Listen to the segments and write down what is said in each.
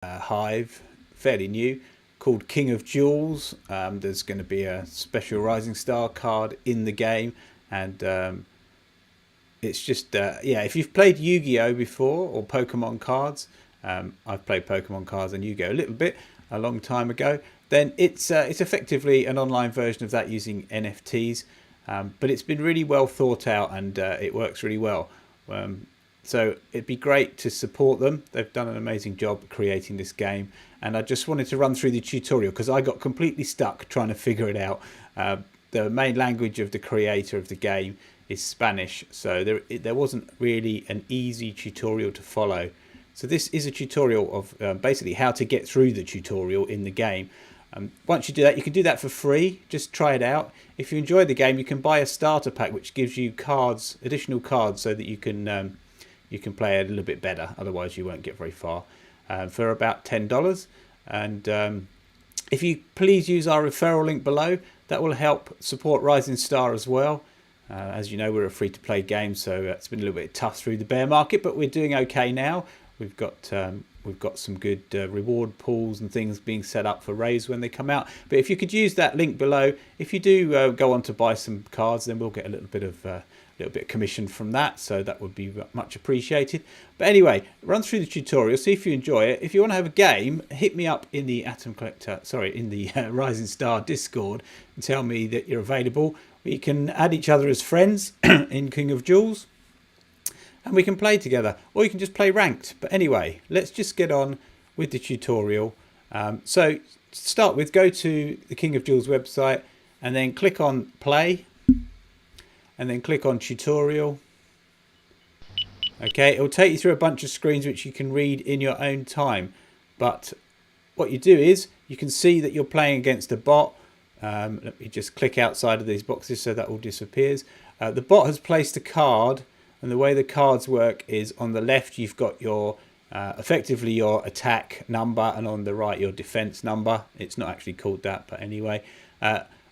Hive, fairly new, called King of Jewels. There's going to be a special Rising Star card in the game, and it's just yeah. If you've played Yu-Gi-Oh before or Pokemon cards, I've played Pokemon cards and Yu-Gi-Oh a little bit a long time ago. Then it's effectively an online version of that using NFTs, but it's been really well thought out and it works really well. So it'd be great to support them. They've done an amazing job creating this game, and I just wanted to run through the tutorial because I got completely stuck trying to figure it out. The main language of the creator of the game is Spanish, so there wasn't really an easy tutorial to follow. So this is a tutorial of basically how to get through the tutorial in the game. Once you do that, you can do that for free. Just try it out. If you enjoy the game, you can buy a starter pack which gives you cards, additional cards, so that you can play a little bit better. Otherwise, you won't get very far. For about $10. And if you please use our referral link below, that will help support Rising Star as well. As you know, we're a free-to-play game, so it's been a little bit tough through the bear market, but we're doing okay now. We've got some good reward pools and things being set up for raise when they come out. But if you could use that link below, if you do go on to buy some cards, then we'll get a little bit of commission from that, so that would be much appreciated. But anyway, run through the tutorial, see if you enjoy it. If you want to have a game, hit me up in the Rising Star Discord and tell me that you're available. We can add each other as friends in King of Jewels, and we can play together, or you can just play ranked. But anyway, let's just get on with the tutorial. So to start with, go to the King of Jewels website and then click on play, and then click on tutorial. Okay, it will take you through a bunch of screens which you can read in your own time. But what you do is you can see that you're playing against a bot. Let me just click outside of these boxes so that all disappears. The bot has placed a card, and the way the cards work is on the left you've got your effectively your attack number, and on the right your defense number. It's not actually called that, but anyway.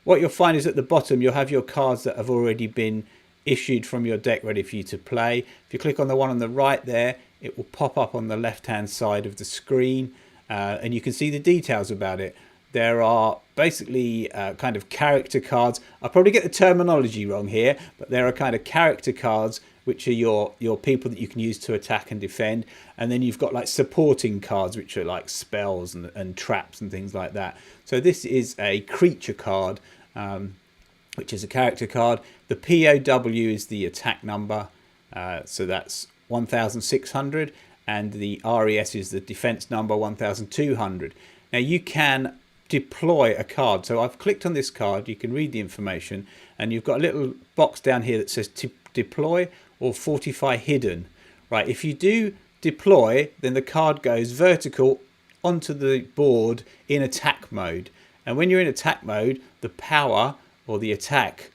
What you'll find is at the bottom you'll have your cards that have already been issued from your deck ready for you to play. If you click on the one on the right there, it will pop up on the left hand side of the screen, and you can see the details about it. There are basically kind of character cards. I'll probably get the terminology wrong here, but there are kind of character cards which are your people that you can use to attack and defend. And then you've got like supporting cards, which are like spells and traps and things like that. So this is a creature card, which is a character card. The POW is the attack number, so that's 1600, and the RES is the defense number, 1200. Now you can deploy a card. So I've clicked on this card, you can read the information, and you've got a little box down here that says to deploy or fortify hidden. Right, if you do deploy, then the card goes vertical onto the board in attack mode. And when you're in attack mode, the power or the attack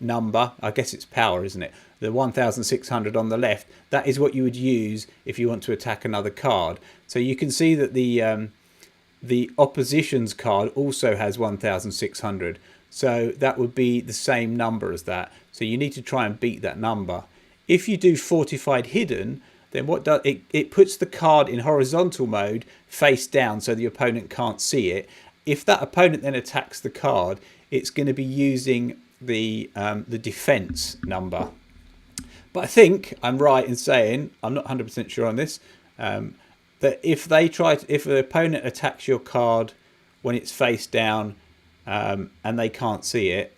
number, I guess it's power, isn't it? The 1600 on the left, that is what you would use if you want to attack another card. So you can see that the opposition's card also has 1600. So that would be the same number as that. So you need to try and beat that number. If you do fortified hidden, then what does it puts the card in horizontal mode face down so the opponent can't see it. If that opponent then attacks the card, it's going to be using the defense number. But I think I'm right in saying, I'm not 100% sure on this, that if the opponent attacks your card when it's face down and they can't see it,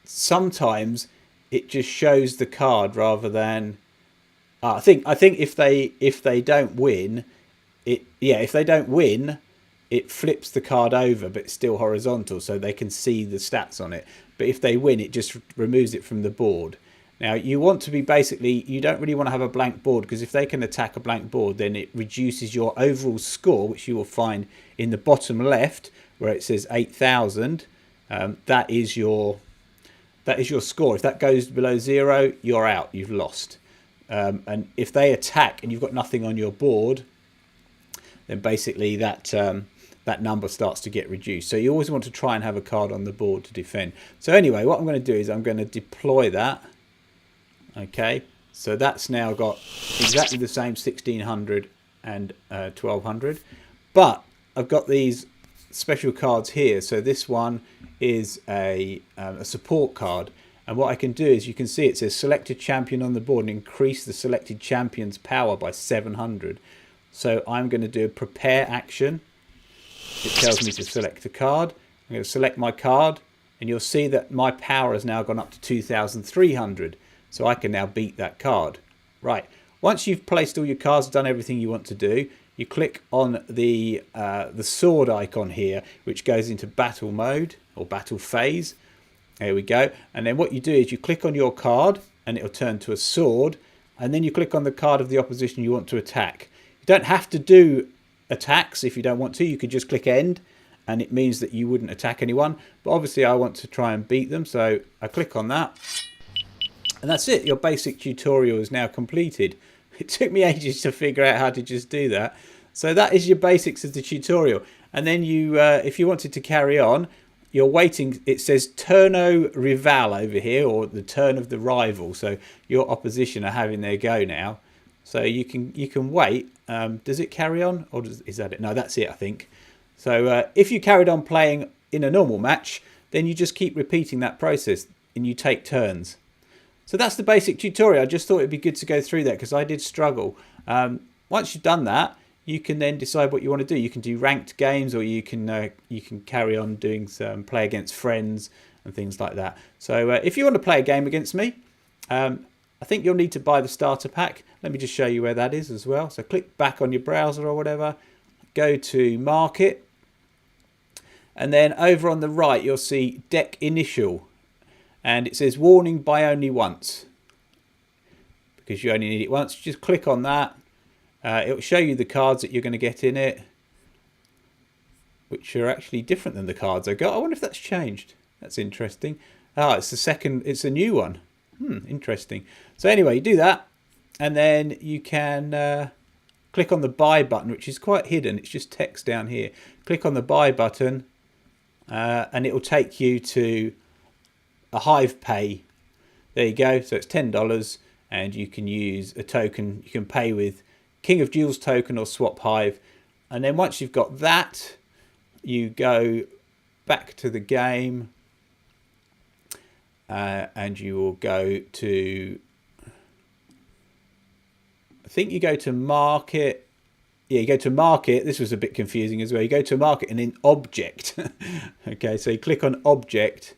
sometimes it just shows the card rather than. I think if they don't win, it flips the card over, but it's still horizontal, so they can see the stats on it. But if they win, it just removes it from the board. Now you want to be you don't really want to have a blank board, because if they can attack a blank board, then it reduces your overall score, which you will find in the bottom left where it says 8000. That is your score. If that goes below 0, you're out. You've lost. And if they attack and you've got nothing on your board, then basically that number starts to get reduced. So you always want to try and have a card on the board to defend. So anyway, what I'm going to do is I'm going to deploy that. Okay, so that's now got exactly the same 1600 and 1200. But I've got these special cards here. So this one is a support card. And what I can do is, you can see it says select a champion on the board and increase the selected champion's power by 700. So I'm going to do a prepare action. It tells me to select a card. I'm going to select my card, and you'll see that my power has now gone up to 2,300. So I can now beat that card. Right. Once you've placed all your cards, done everything you want to do, you click on the sword icon here, which goes into battle mode or battle phase. There we go. And then what you do is you click on your card and it'll turn to a sword. And then you click on the card of the opposition you want to attack. You don't have to do attacks if you don't want to. You could just click end and it means that you wouldn't attack anyone. But obviously I want to try and beat them. So I click on that. And that's it. Your basic tutorial is now completed. It took me ages to figure out how to just do that. So that is your basics of the tutorial. And then you, if you wanted to carry on, you're waiting. It says turno rival over here, or the turn of the rival. So your opposition are having their go now. So you can wait. Does it carry on, or is that it? No, that's it, I think. So if you carried on playing in a normal match, then you just keep repeating that process and you take turns. So that's the basic tutorial. I just thought it'd be good to go through that because I did struggle. Once you've done that, you can then decide what you want to do. You can do ranked games, or you can carry on doing some play against friends and things like that. So if you want to play a game against me, I think you'll need to buy the starter pack. Let me just show you where that is as well. So click back on your browser or whatever, go to market, and then over on the right you'll see deck initial, and it says warning, buy only once, because you only need it once. Just click on that. It will show you the cards that you're going to get in it, which are actually different than the cards I got. I wonder if that's changed. That's interesting. Ah, it's the second. It's a new one. Interesting. So anyway, you do that, and then you can click on the buy button, which is quite hidden. It's just text down here. Click on the buy button, and it will take you to a Hive Pay. There you go. So it's $10, and you can use a token. You can pay with King of Jewels token or Swap Hive. And then once you've got that, you go back to the game, and you will go to, I think you go to market. Yeah, you go to market. This was a bit confusing as well. You go to market and then object. Okay, so you click on object.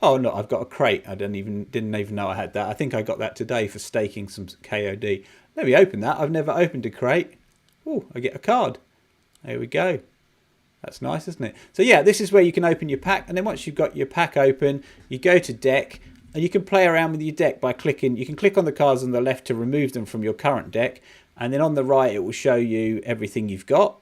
Oh no, I've got a crate. I didn't even know I had that. I think I got that today for staking some KOD. Let me open that. I've never opened a crate. Oh, I get a card. There we go. That's nice, isn't it? So yeah, this is where you can open your pack. And then once you've got your pack open, you go to deck, and you can play around with your deck by clicking. You can click on the cards on the left to remove them from your current deck. And then on the right, it will show you everything you've got.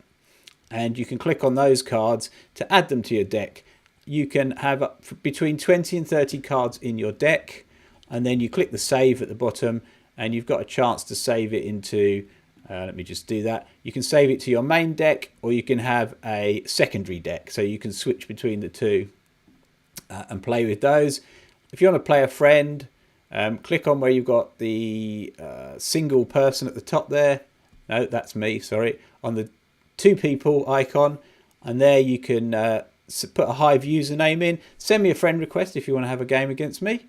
And you can click on those cards to add them to your deck. You can have between 20 and 30 cards in your deck. And then you click the save at the bottom, and you've got a chance to save it into, let me just do that. You can save it to your main deck, or you can have a secondary deck. So you can switch between the two and play with those. If you want to play a friend, click on where you've got the single person at the top there. No, that's me, sorry. On the two people icon, and there you can put a Hive username in. Send me a friend request if you want to have a game against me.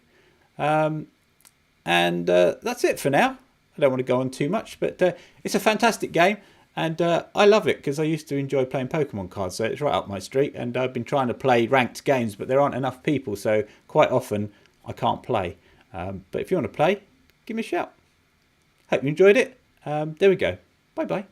And that's it for now. I don't want to go on too much, but it's a fantastic game, and I love it because I used to enjoy playing Pokemon cards, so it's right up my street. And I've been trying to play ranked games, but there aren't enough people, so quite often I can't play. But if you want to play, give me a shout. Hope you enjoyed it. There we go. Bye bye.